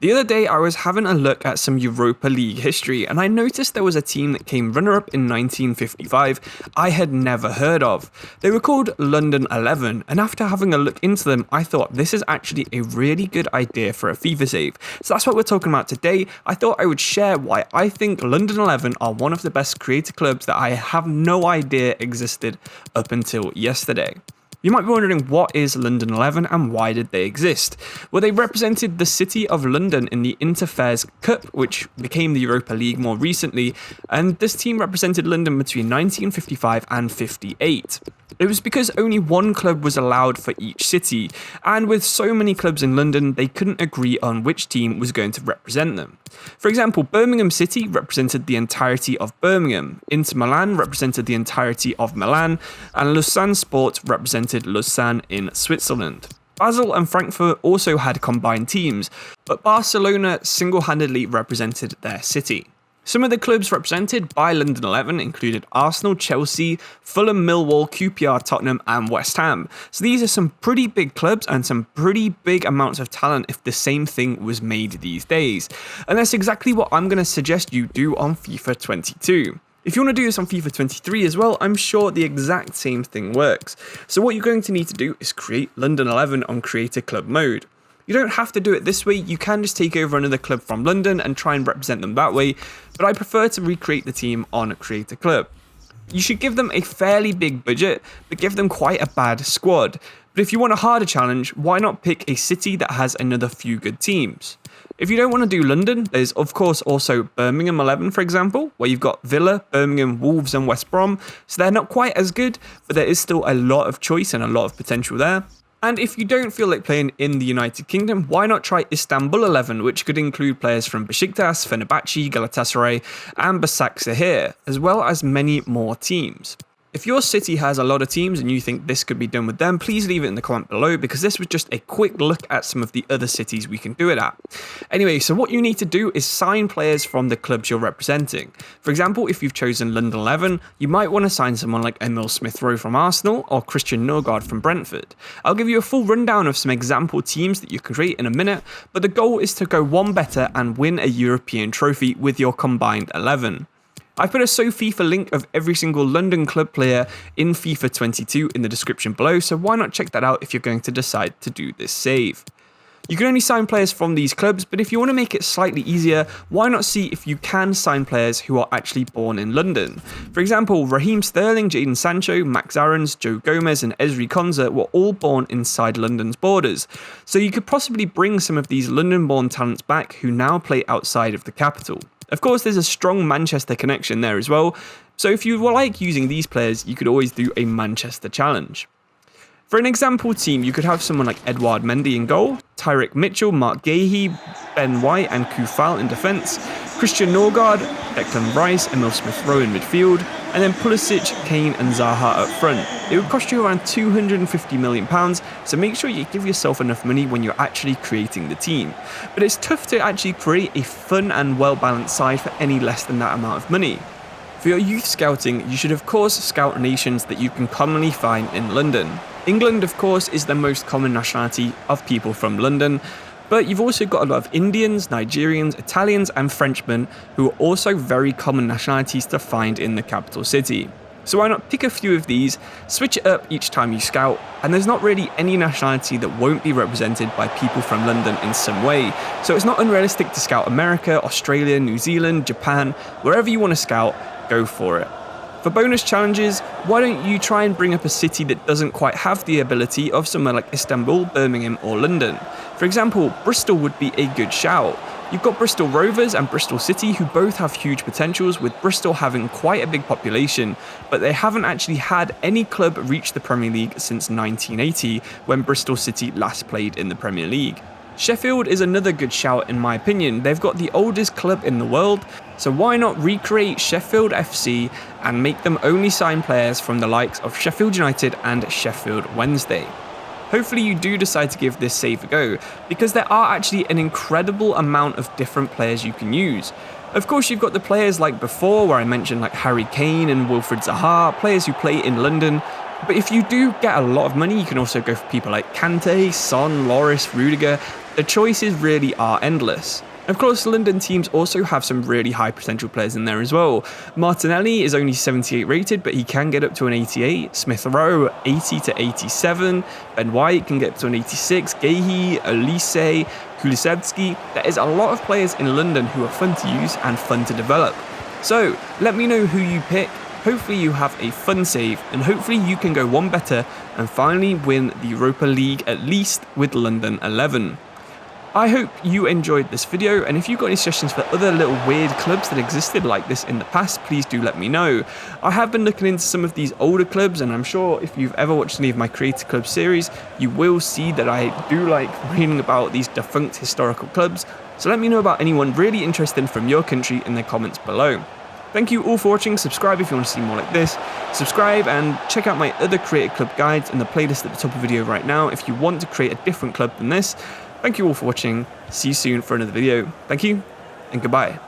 The other day I was having a look at some Europa League history and I noticed there was a team that came runner-up in 1955 I had never heard of. They were called London 11, and after having a look into them I thought this is actually a really good idea for a FIFA save. So that's what we're talking about today. I thought I would share why I think London 11 are one of the best creator clubs that I have no idea existed up until yesterday. You might be wondering, what is London 11 and why did they exist? Well, they represented the city of London in the Interfairs Cup, which became the Europa League more recently, and this team represented London between 1955 and 58. It was because only one club was allowed for each city, and with so many clubs in London, they couldn't agree on which team was going to represent them. For example, Birmingham City represented the entirety of Birmingham, Inter Milan represented the entirety of Milan, and Lausanne-Sport represented Lausanne in Switzerland. Basel and Frankfurt also had combined teams, but Barcelona single-handedly represented their city. Some of the clubs represented by London 11 included Arsenal, Chelsea, Fulham, Millwall, QPR, Tottenham and West Ham. So these are some pretty big clubs and some pretty big amounts of talent if the same thing was made these days. And that's exactly what I'm going to suggest you do on FIFA 22. If you want to do this on FIFA 23 as well, I'm sure the exact same thing works. So what you're going to need to do is create London 11 on Creator Club mode. You don't have to do it this way, you can just take over another club from London and try and represent them that way, but I prefer to recreate the team on Create a Club. You should give them a fairly big budget, but give them quite a bad squad. But if you want a harder challenge, why not pick a city that has another few good teams? If you don't want to do London, there's of course also Birmingham 11 for example, where you've got Villa, Birmingham, Wolves and West Brom, so they're not quite as good, but there is still a lot of choice and a lot of potential there. And if you don't feel like playing in the United Kingdom, why not try Istanbul 11, which could include players from Besiktas, Fenerbahce, Galatasaray and Besiktas, as well as many more teams. If your city has a lot of teams and you think this could be done with them, please leave it in the comment below because this was just a quick look at some of the other cities we can do it at. Anyway, so what you need to do is sign players from the clubs you're representing. For example, if you've chosen London 11, you might want to sign someone like Emil Smith-Rowe from Arsenal or Christian Norgard from Brentford. I'll give you a full rundown of some example teams that you can create in a minute, but the goal is to go one better and win a European trophy with your combined 11. I've put a FIFA link of every single London club player in FIFA 22 in the description below, so why not check that out if you're going to decide to do this save. You can only sign players from these clubs, but if you want to make it slightly easier, why not see if you can sign players who are actually born in London. For example, Raheem Sterling, Jadon Sancho, Max Aarons, Joe Gomez and Ezri Konsa were all born inside London's borders, so you could possibly bring some of these London-born talents back who now play outside of the capital. Of course, there's a strong Manchester connection there as well, so if you like using these players, you could always do a Manchester challenge. For an example team, you could have someone like Edouard Mendy in goal, Tyrick Mitchell, Mark Gahey, Ben White and Koufal in defence, Christian Norgard, Declan Rice, Emil Smith-Rowe in midfield, and then Pulisic, Kane and Zaha up front. It would cost you around £250 million, so make sure you give yourself enough money when you're actually creating the team. But it's tough to actually create a fun and well-balanced side for any less than that amount of money. For your youth scouting, you should of course scout nations that you can commonly find in London. England, of course, is the most common nationality of people from London, but you've also got a lot of Indians, Nigerians, Italians and Frenchmen who are also very common nationalities to find in the capital city. So why not pick a few of these, switch it up each time you scout, and there's not really any nationality that won't be represented by people from London in some way, so it's not unrealistic to scout America, Australia, New Zealand, Japan, wherever you want to scout, go for it. For bonus challenges, why don't you try and bring up a city that doesn't quite have the ability of somewhere like Istanbul, Birmingham or London. For example, Bristol would be a good shout. You've got Bristol Rovers and Bristol City who both have huge potentials, with Bristol having quite a big population, but they haven't actually had any club reach the Premier League since 1980 when Bristol City last played in the Premier League. Sheffield is another good shout in my opinion. They've got the oldest club in the world, so why not recreate Sheffield FC and make them only sign players from the likes of Sheffield United and Sheffield Wednesday. Hopefully you do decide to give this save a go, because there are actually an incredible amount of different players you can use. Of course, you've got the players like before, where I mentioned like Harry Kane and Wilfried Zaha, players who play in London, But if you do get a lot of money, you can also go for people like Kante, Son, Loris, Rudiger. The choices really are endless. Of course, London teams also have some really high potential players in there as well. Martinelli is only 78 rated, but he can get up to an 88. Smith Rowe, 80 to 87. Ben White can get up to an 86. Gehi, Olise, Kulusevski. There is a lot of players in London who are fun to use and fun to develop. So let me know who you pick. Hopefully you have a fun save, and hopefully you can go one better and finally win the Europa League at least with London 11. I hope you enjoyed this video, and if you've got any suggestions for other little weird clubs that existed like this in the past, please do let me know. I have been looking into some of these older clubs, and I'm sure if you've ever watched any of my Create the Club series, you will see that I do like reading about these defunct historical clubs, so let me know about anyone really interesting from your country in the comments below. Thank you all for watching. Subscribe if you want to see more like this. Subscribe and check out my other Create Club guides in the playlist at the top of the video right now if you want to create a different club than this. Thank you all for watching. See you soon for another video. Thank you and goodbye.